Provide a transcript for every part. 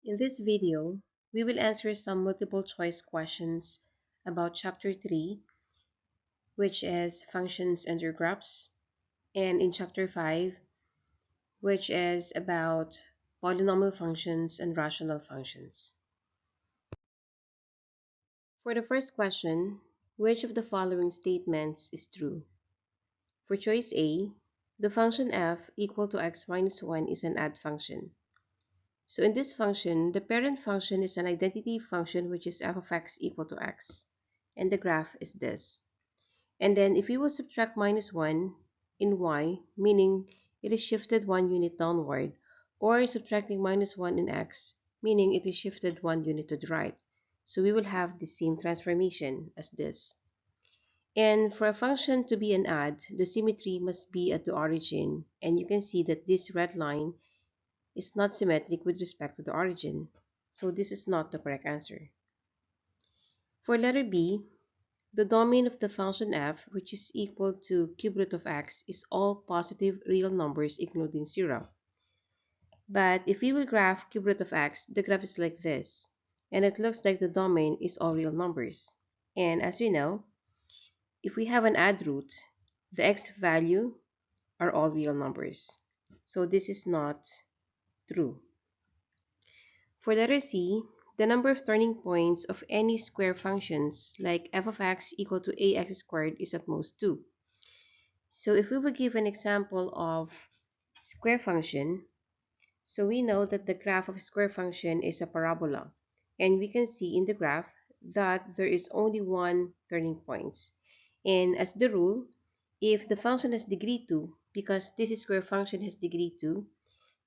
In this video, we will answer some multiple choice questions about Chapter 3, which is Functions and their Graphs, and in Chapter 5, which is about polynomial functions and rational functions. For the first question, which of the following statements is true? For choice A, the function f equal to x minus 1 is an add function. So in this function, the parent function is an identity function which is f of x equal to x. And the graph is this. And then if we will subtract minus 1 in y, meaning it is shifted 1 unit downward, or subtracting minus 1 in x, meaning it is shifted 1 unit to the right. So we will have the same transformation as this. And for a function to be an add, the symmetry must be at the origin. And you can see that this red line is not symmetric with respect to the origin. So this is not the correct answer. For letter B, the domain of the function f, which is equal to cube root of x, is all positive real numbers including 0. But if we will graph cube root of x, the graph is like this. And it looks like the domain is all real numbers. And as we know, if we have an add root, the x value are all real numbers. So this is not true. For letter C, the number of turning points of any square functions like f of x equal to ax squared is at most 2. So if we would give an example of square function, so we know that the graph of a square function is a parabola. And we can see in the graph that there is only one turning points. And as the rule, if the function has degree 2, because this square function has degree 2,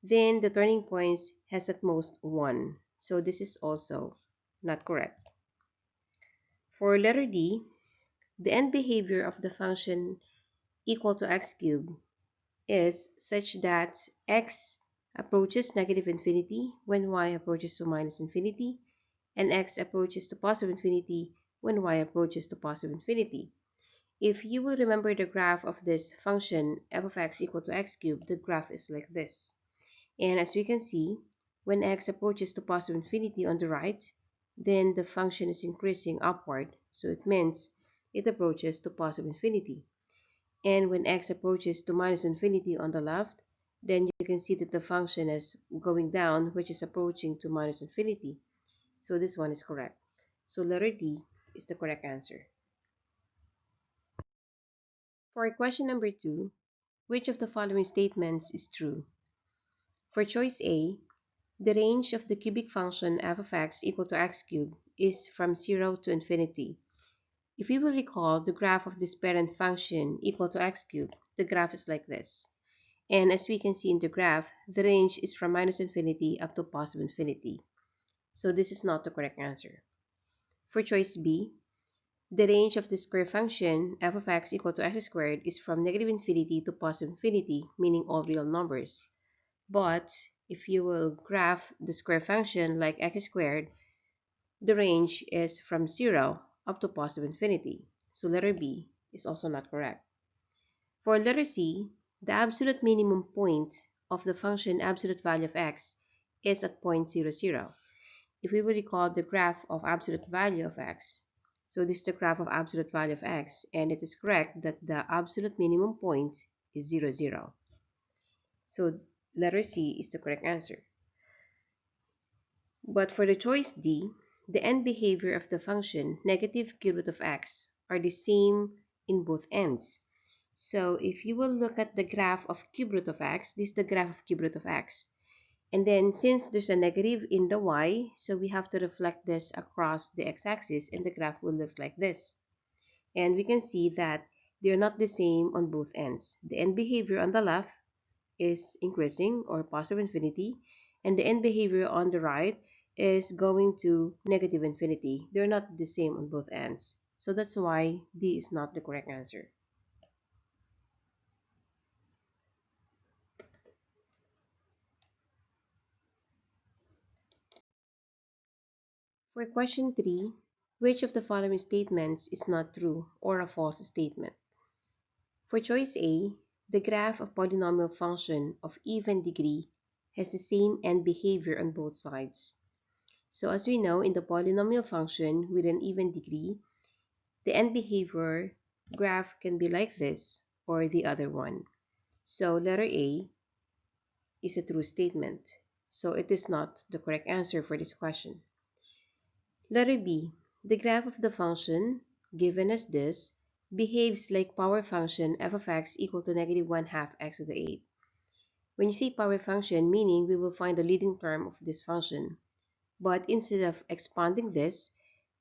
then the turning points has at most 1. So this is also not correct. For letter D, the end behavior of the function equal to x cubed is such that x approaches negative infinity when y approaches to minus infinity, and x approaches to positive infinity when y approaches to positive infinity. If you will remember the graph of this function f of x equal to x cubed, the graph is like this. And as we can see, when x approaches to positive infinity on the right, then the function is increasing upward, so it means it approaches to positive infinity. And when x approaches to minus infinity on the left, then you can see that the function is going down, which is approaching to minus infinity. So this one is correct. So letter D is the correct answer. For question number 2, which of the following statements is true? For choice A, the range of the cubic function f of x equal to x cubed is from 0 to infinity. If we will recall the graph of this parent function equal to x cubed, the graph is like this. And as we can see in the graph, the range is from minus infinity up to positive infinity. So this is not the correct answer. For choice B, the range of the square function f of x equal to x squared is from negative infinity to positive infinity, meaning all real numbers. But if you will graph the square function like x squared, the range is from 0 up to positive infinity. So letter B is also not correct. For letter C, the absolute minimum point of the function absolute value of x is at point 0, 0. If we will recall the graph of absolute value of x, so this is the graph of absolute value of x, and it is correct that the absolute minimum point is 0, 0. So letter C is the correct answer. But for the choice D, the end behavior of the function negative cube root of x are the same in both ends. So if you will look at the graph of cube root of x, this is the graph of cube root of x. And then since there's a negative in the y, so we have to reflect this across the x-axis, and the graph will look like this. And we can see that they're not the same on both ends. The end behavior on the left is increasing or positive infinity, and the end behavior on the right is going to negative infinity. They're not the same on both ends. So that's why D is not the correct answer. For question 3, which of the following statements is not true or a false statement? For choice A, the graph of polynomial function of even degree has the same end behavior on both sides. So as we know, in the polynomial function with an even degree, the end behavior graph can be like this or the other one. So letter A is a true statement. So it is not the correct answer for this question. Letter B, the graph of the function given as this behaves like power function f of x equal to negative 1/2 x to the 8. When you say power function, meaning we will find the leading term of this function. But instead of expanding this,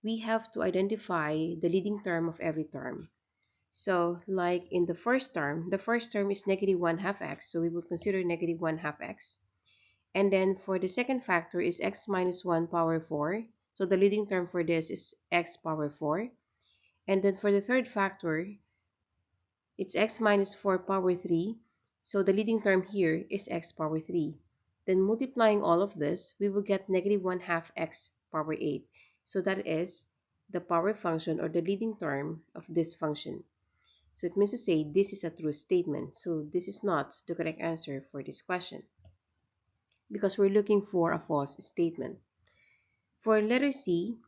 we have to identify the leading term of every term. So like in the first term is negative 1/2 x, so we will consider negative 1/2 x. And then for the second factor is x minus 1 power 4. So the leading term for this is x power 4. And then for the third factor, it's x minus 4 power 3. So the leading term here is x power 3. Then multiplying all of this, we will get negative 1/2 x power 8. So that is the power function or the leading term of this function. So it means to say this is a true statement. So this is not the correct answer for this question because we're looking for a false statement. For letter C,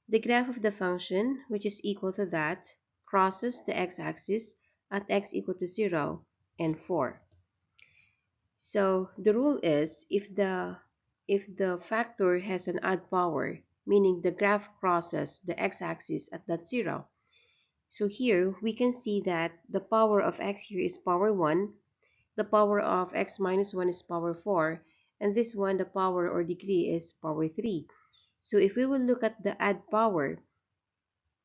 the graph of the function, which is equal to that, crosses the x-axis at x equal to 0 and 4. So the rule is if the factor has an odd power, meaning the graph crosses the x-axis at that 0. So here we can see that the power of x here is power 1, the power of x minus 1 is power 4, and this one, the power or degree, is power 3. So if we will look at the add power,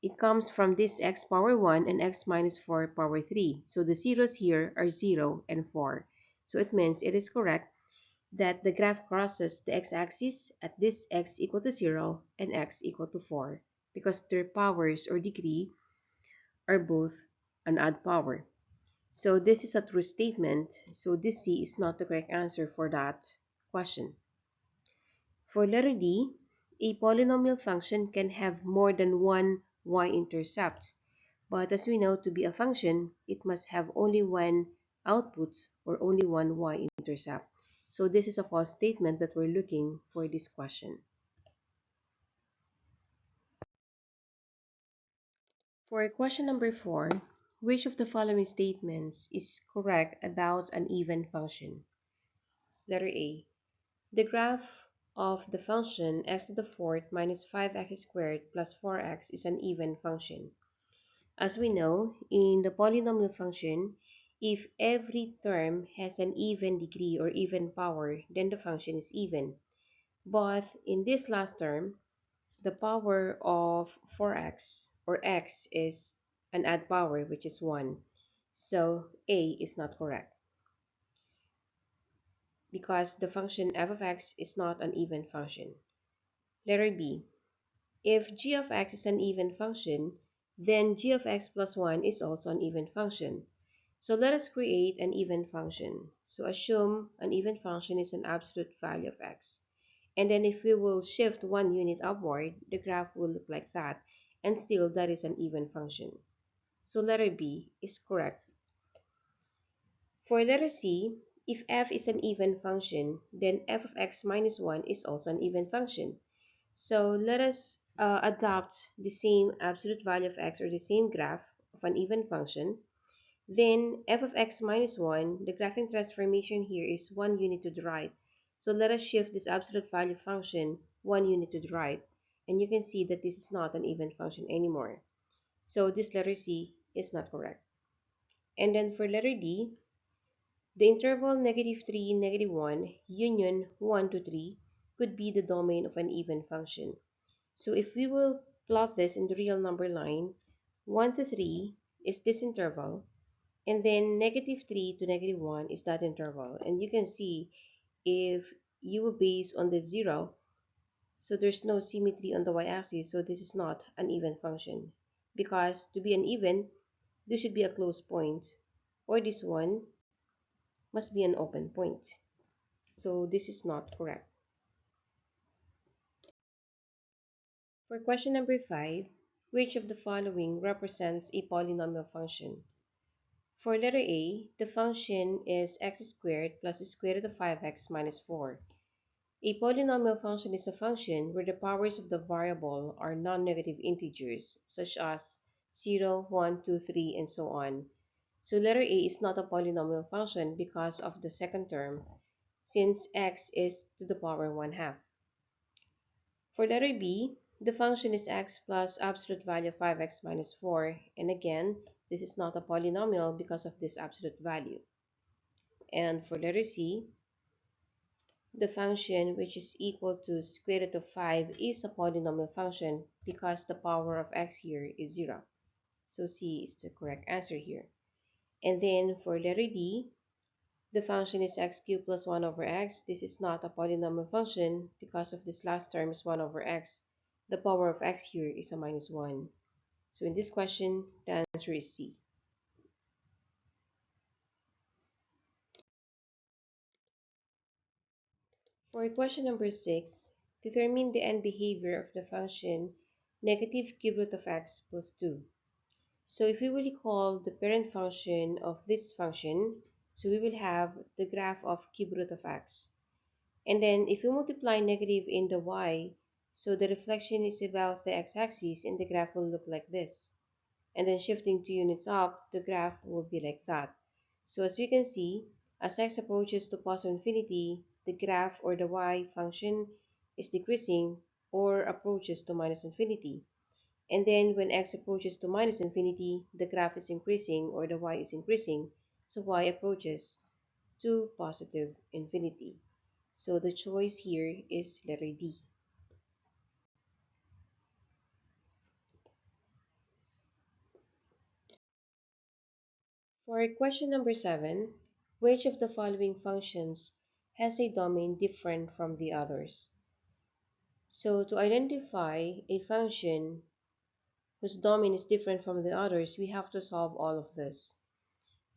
it comes from this x power 1 and x minus 4 power 3. So the zeros here are 0 and 4. So it means it is correct that the graph crosses the x-axis at this x equal to 0 and x equal to 4 because their powers or degree are both an odd power. So this is a true statement. So this C is not the correct answer for that question. For letter D, a polynomial function can have more than one y-intercept. But as we know, to be a function, it must have only one output or only one y-intercept. So this is a false statement that we're looking for this question. For question number 4, which of the following statements is correct about an even function? Letter A. The graph of the function x to the fourth minus 5x squared plus 4x is an even function. As we know, in the polynomial function, if every term has an even degree or even power, then the function is even. But in this last term, the power of 4x or x is an odd power, which is 1. So A is not correct because the function f of x is not an even function. Letter B. If g of x is an even function, then g of x plus 1 is also an even function. So let us create an even function. So assume an even function is an absolute value of x. And then if we will shift 1 unit upward, the graph will look like that. And still, that is an even function. So letter B is correct. For letter C, if f is an even function, then f of x minus 1 is also an even function. So let us adopt the same absolute value of x or the same graph of an even function. Then f of x minus 1, the graphing transformation here is 1 unit to the right. So let us shift this absolute value function 1 unit to the right. And you can see that this is not an even function anymore. So this letter C is not correct. And then for letter D, the interval -3, -1, union 1 to 3 could be the domain of an even function. So if we will plot this in the real number line, 1 to 3 is this interval, and then -3 to -1 is that interval. And you can see if you will base on the 0, so there's no symmetry on the y-axis, so this is not an even function. Because to be an even, this should be a closed point, or this one must be an open point. So this is not correct. For question number 5, which of the following represents a polynomial function? For letter A, the function is x squared plus the square root of 5x minus 4. A polynomial function is a function where the powers of the variable are non-negative integers, such as 0, 1, 2, 3, and so on. So letter A is not a polynomial function because of the second term, since x is to the power 1/2. For letter B, the function is x plus absolute value of 5x minus 4, and again, this is not a polynomial because of this absolute value. And for letter C, the function which is equal to square root of 5 is a polynomial function because the power of x here is 0. So C is the correct answer here. And then for letter D, the function is x cubed plus 1 over x. This is not a polynomial function because of this last term is 1 over x. The power of x here is a minus 1. So in this question, the answer is C. For question number 6, determine the end behavior of the function negative cube root of x plus 2. So if we will recall the parent function of this function, so we will have the graph of cube root of x. And then if you multiply negative in the y, so the reflection is about the x-axis and the graph will look like this. And then shifting 2 units up, the graph will be like that. So as we can see, as x approaches to positive infinity, the graph or the y function is decreasing or approaches to minus infinity. And then when x approaches to minus infinity, the graph is increasing or the y is increasing, so y approaches to positive infinity. So the choice here is letter D. For question number 7, which of the following functions has a domain different from the others? So to identify a function whose domain is different from the others, we have to solve all of this.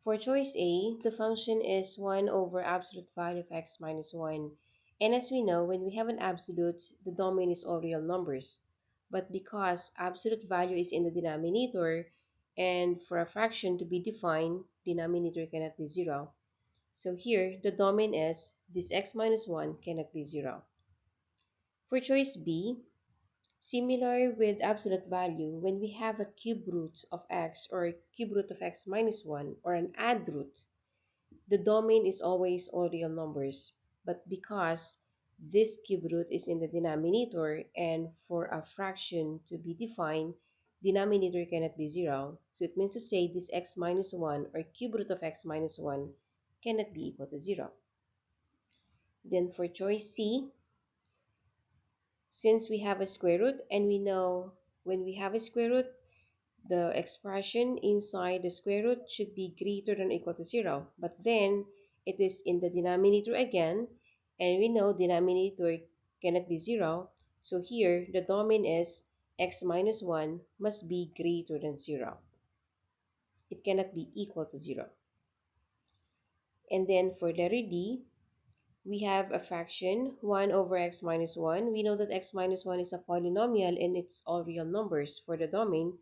For choice A, the function is 1 over absolute value of x minus 1. And as we know, when we have an absolute, the domain is all real numbers. But because absolute value is in the denominator, and for a fraction to be defined, denominator cannot be 0. So here, the domain is this x minus 1 cannot be 0. For choice B, similar with absolute value, when we have a cube root of x or a cube root of x minus 1 or an add root, the domain is always all real numbers. But because this cube root is in the denominator and for a fraction to be defined, denominator cannot be 0. So it means to say this x minus 1 or cube root of x minus 1 cannot be equal to 0. Then for choice C, since we have a square root and we know when we have a square root, the expression inside the square root should be greater than or equal to 0. But then it is in the denominator again, and we know denominator cannot be 0. So here, the domain is x minus 1 must be greater than 0. It cannot be equal to 0. And then for letter D, we have a fraction 1 over x minus 1. We know that x minus 1 is a polynomial and it's all real numbers for the domain.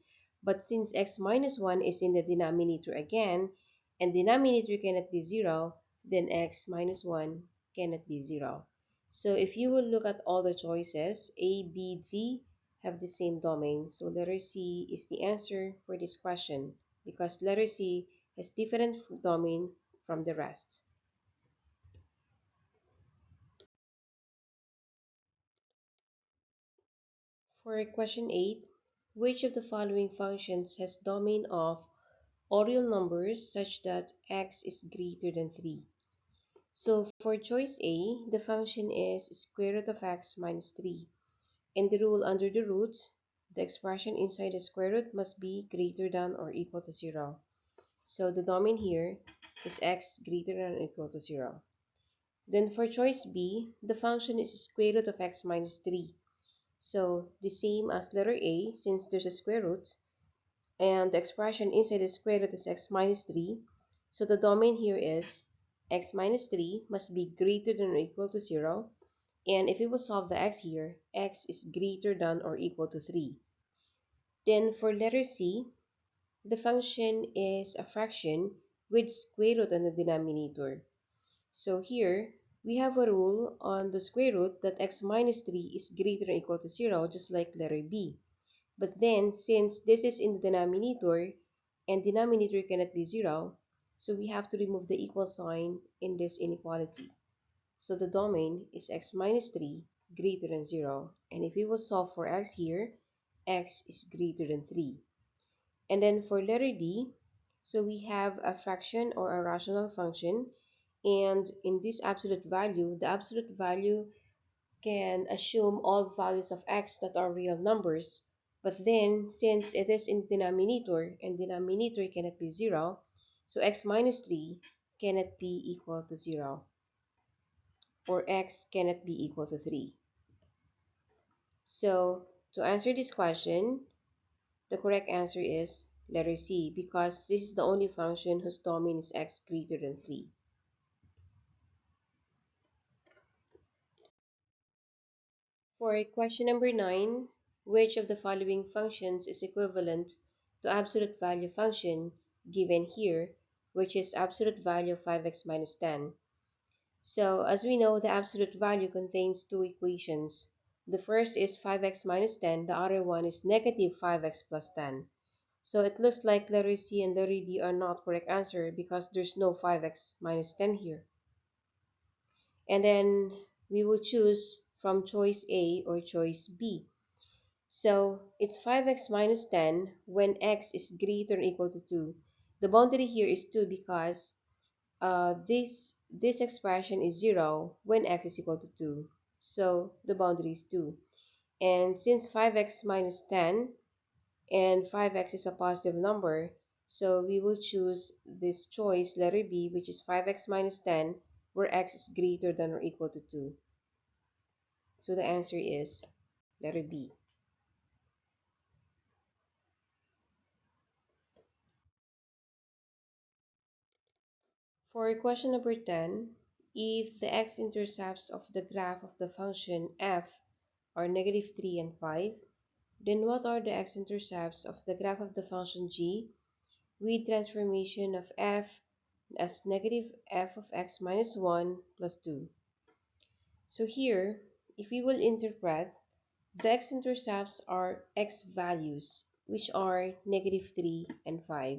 But since x minus 1 is in the denominator again, and denominator cannot be 0, then x minus 1 cannot be 0. So if you will look at all the choices, A, B, D have the same domain. So letter C is the answer for this question because letter C has different domain from the rest. For question 8, which of the following functions has domain of all real numbers such that x is greater than 3? So for choice A, the function is square root of x minus 3. And the rule under the root, the expression inside the square root must be greater than or equal to 0. So the domain here is x greater than or equal to 0. Then for choice B, the function is square root of x minus 3. So the same as letter A, since there's a square root, and the expression inside the square root is x minus 3. So the domain here is x minus 3 must be greater than or equal to 0. And if we will solve the x here, x is greater than or equal to 3. Then for letter C, the function is a fraction with square root on the denominator. So here, we have a rule on the square root that x minus 3 is greater than or equal to 0, just like letter B. But then, since this is in the denominator, and denominator cannot be 0, so we have to remove the equal sign in this inequality. So the domain is x minus 3 greater than 0. And if we will solve for x here, x is greater than 3. And then for letter D, so we have a fraction or a rational function. And in this absolute value, the absolute value can assume all values of x that are real numbers. But then, since it is in denominator and denominator cannot be 0, so x minus 3 cannot be equal to 0, or x cannot be equal to 3. So to answer this question, the correct answer is letter C, because this is the only function whose domain is x greater than 3. For question number 9, which of the following functions is equivalent to absolute value function given here, which is absolute value of 5x minus 10? So as we know, the absolute value contains two equations. The first is 5x minus 10, the other one is negative 5x plus 10. So it looks like letter C and letter D are not correct answer because there's no 5x minus 10 here. And then we will choose from choice A or choice B. So it's 5x minus 10 when x is greater or equal to 2. The boundary here is 2 because this expression is 0 when x is equal to 2. So the boundary is 2. And since 5x minus 10 and 5x is a positive number, so we will choose this choice, letter B, which is 5x minus 10, where x is greater than or equal to 2. So the answer is letter B. For question number 10, if the x-intercepts of the graph of the function f are negative 3 and 5, then what are the x-intercepts of the graph of the function g with transformation of f as negative f of x minus 1 plus 2? So here, if we will interpret, the x-intercepts are x values, which are negative 3 and 5.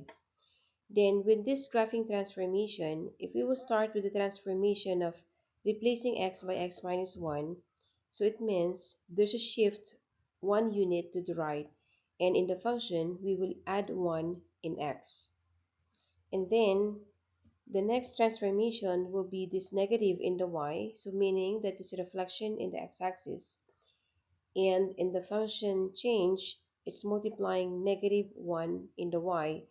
Then with this graphing transformation, if we will start with the transformation of replacing x by x minus 1, so it means there's a shift 1 unit to the right, and in the function, we will add 1 in x. And then the next transformation will be this negative in the y, so meaning that this reflection in the x-axis. And in the function change, it's multiplying negative 1 in the y.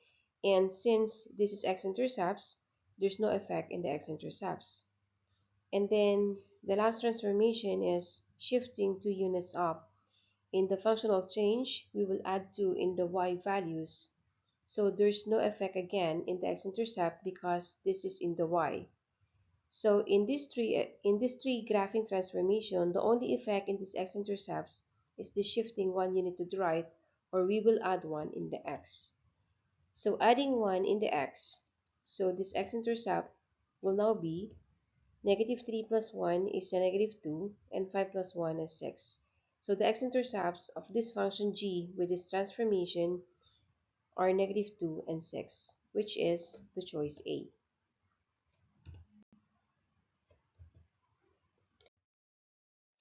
And since this is x-intercepts, there's no effect in the x-intercepts. And then the last transformation is shifting 2 units up. In the functional change, we will add 2 in the y values. So there's no effect again in the x-intercept because this is in the y. So in this three graphing transformation, the only effect in these x-intercepts is the shifting 1 unit to the right, or we will add 1 in the x. So adding 1 in the x, so this x-intercept will now be negative 3 plus 1 is a negative 2, and 5 plus 1 is 6. So the x-intercepts of this function g with this transformation are negative 2 and 6, which is the choice A.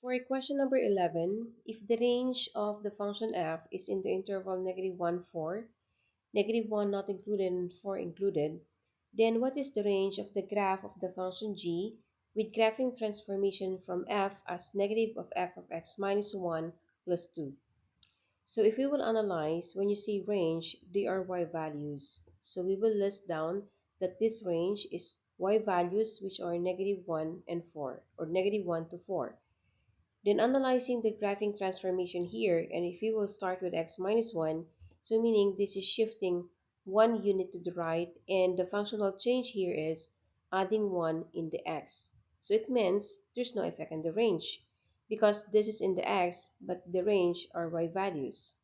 For question number 11, if the range of the function f is in the interval negative 1, 4, negative 1 not included and 4 included, then what is the range of the graph of the function g with graphing transformation from f as negative of f of x minus 1 plus 2? So if we will analyze, when you see range, they are y values. So we will list down that this range is y values which are negative 1 and 4, or negative 1 to 4. Then analyzing the graphing transformation here, and if we will start with x minus 1, so meaning this is shifting 1 unit to the right, and the functional change here is adding 1 in the x. So it means there's no effect on the range, because this is in the x, but the range are y values.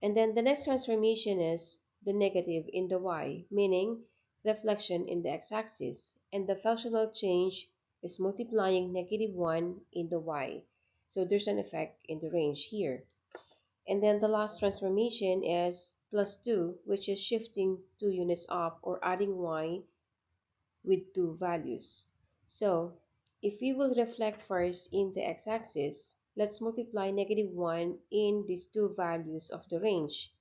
And then the next transformation is the negative in the y, meaning reflection in the x-axis, and the functional change is multiplying -1 in the y. So there's an effect in the range here. And then the last transformation is +2, which is shifting 2 units up or adding y with 2 values. So if we will reflect first in the x-axis, let's multiply -1 in these 2 values of the range.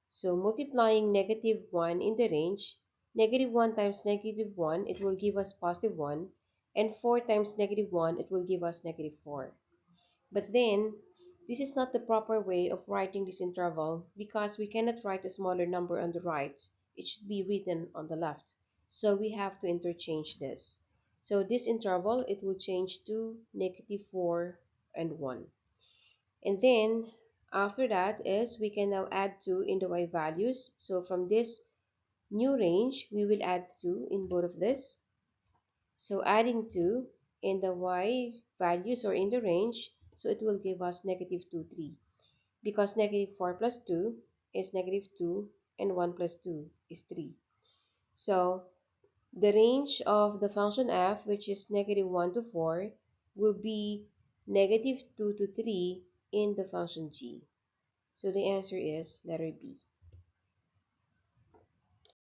So multiplying -1 in the range, -1 times -1, it will give us +1, and 4 times -1, it will give us -4. But then, this is not the proper way of writing this interval because we cannot write a smaller number on the right. It should be written on the left. So we have to interchange this. So this interval, it will change to -4 and 1. And then, after that is we can now add 2 in the y values. So from this new range, we will add 2 in both of this. So adding 2 in the y values or in the range, so it will give us -2, 3. Because -4 plus 2 is -2 and 1 plus 2 is 3. So the range of the function f, which is -1 to 4, will be -2 to 3 in the function g. So the answer is letter B.